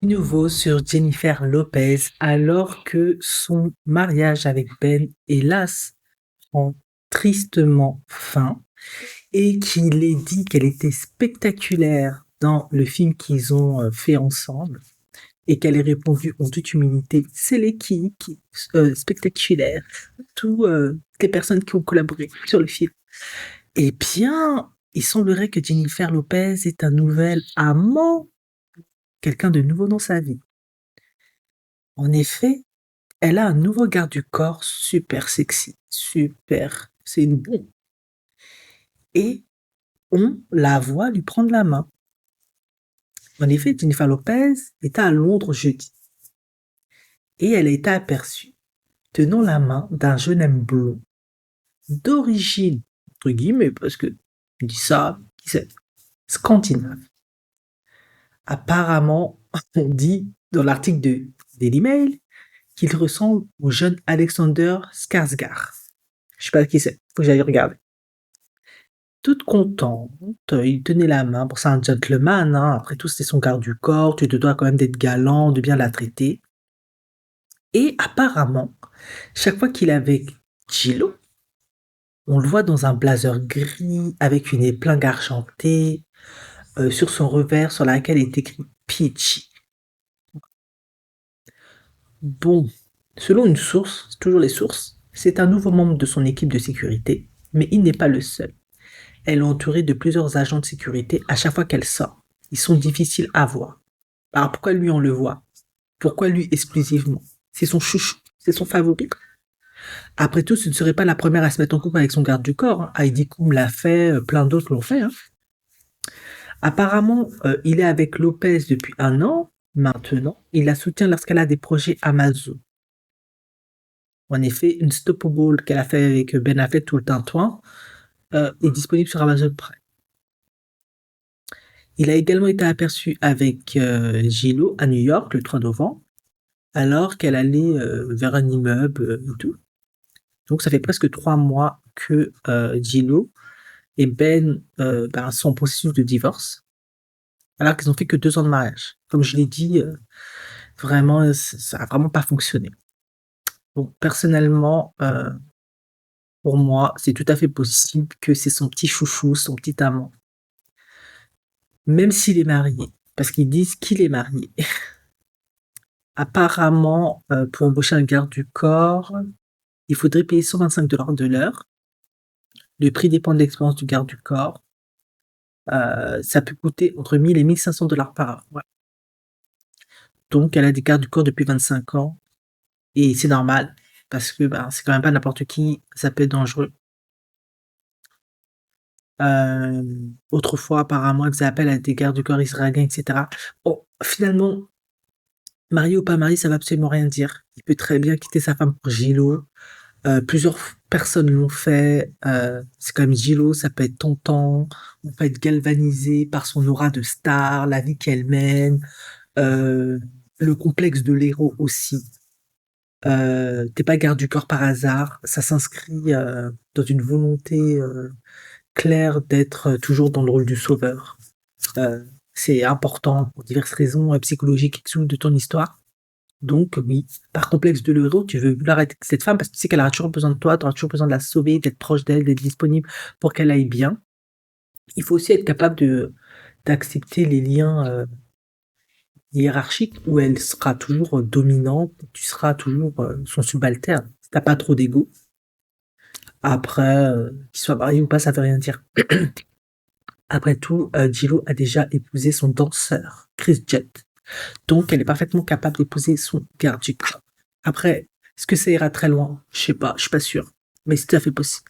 Nouveau sur Jennifer Lopez alors que son mariage avec Ben, hélas, prend tristement fin et qu'il est dit qu'elle était spectaculaire dans le film qu'ils ont fait ensemble et qu'elle ait répondu en toute humilité, c'est les qui spectaculaire, toutes les personnes qui ont collaboré sur le film. Eh bien, il semblerait que Jennifer Lopez est un nouvel amant, quelqu'un de nouveau dans sa vie. En effet, elle a un nouveau garde du corps super sexy, super, c'est une bombe. Et on la voit lui prendre la main. En effet, Jennifer Lopez était à Londres jeudi et elle a été aperçue tenant la main d'un jeune homme blond d'origine, entre guillemets, parce que je dis ça, qui sait, scandinave. Apparemment, on dit dans l'article de Daily Mail qu'il ressemble au jeune Alexander Skarsgård. Je sais pas qui c'est, faut que j'aille regarder. Toute contente, il tenait la main. Bon, c'est un gentleman, hein. Après tout, c'était son garde du corps. Tu te dois quand même d'être galant, de bien la traiter. Et apparemment, chaque fois qu'il est avec Gillo, on le voit dans un blazer gris avec une épingle argentée sur son revers sur laquelle est écrit Peachy. Bon, selon une source, c'est toujours les sources, c'est un nouveau membre de son équipe de sécurité, mais il n'est pas le seul. Elle est entourée de plusieurs agents de sécurité à chaque fois qu'elle sort. Ils sont difficiles à voir. Alors pourquoi lui on le voit? Pourquoi lui exclusivement? C'est son chouchou, c'est son favori. Après tout, ce ne serait pas la première à se mettre en couple avec son garde du corps, hein. Heidi Klum l'a fait, plein d'autres l'ont fait, hein. Apparemment, il est avec Lopez depuis 1 an maintenant. Il la soutient lorsqu'elle a des projets Amazon. En effet, une Unstoppable qu'elle a fait avec Ben Affleck tout le tintouin est disponible sur Amazon Prime. Il a également été aperçu avec Gillo à New York le 3 novembre, alors qu'elle allait vers un immeuble et tout. Donc ça fait presque 3 mois que Gillo et Ben sont en processus de divorce, alors qu'ils ont fait que 2 ans de mariage. Comme je l'ai dit, vraiment, ça a vraiment pas fonctionné. Donc personnellement, pour moi, c'est tout à fait possible que c'est son petit chouchou, son petit amant. Même s'il est marié, parce qu'ils disent qu'il est marié. Apparemment, pour embaucher un garde du corps, il faudrait payer 125 $ de l'heure. Le prix dépend de l'expérience du garde du corps. Ça peut coûter entre 1000 et 1500 $ par heure. Ouais. Donc, elle a des gardes du corps depuis 25 ans. Et c'est normal, parce que c'est quand même pas n'importe qui, ça peut être dangereux. Autrefois, apparemment, elle faisait appel à des gardes du corps israéliens, etc. Bon, finalement, marié ou pas marié, ça va absolument rien dire. Il peut très bien quitter sa femme pour Gillo. Plusieurs personnes l'ont fait. C'est quand même Gillo, ça peut être tentant. On peut être galvanisé par son aura de star, la vie qu'elle mène, le complexe de l'héros aussi. T'es pas garde du corps par hasard. Ça s'inscrit dans une volonté claire d'être toujours dans le rôle du sauveur. C'est important pour diverses raisons psychologiques qui souffrent de ton histoire. Donc oui, par complexe de l'héros, tu veux vouloir être avec cette femme parce que tu sais qu'elle aura toujours besoin de toi, tu auras toujours besoin de la sauver, d'être proche d'elle, d'être disponible pour qu'elle aille bien. Il faut aussi être capable d'accepter les liens hiérarchiques où elle sera toujours dominante, tu seras toujours son subalterne. Si t'as pas trop d'ego. Après, qu'il soit marié ou pas, ça veut rien dire. Après tout, Gillo a déjà épousé son danseur, Chris Jett. Donc, elle est parfaitement capable d'épouser son garde du corps. Après, est-ce que ça ira très loin? Je sais pas, je suis pas sûr. Mais c'est tout à fait possible.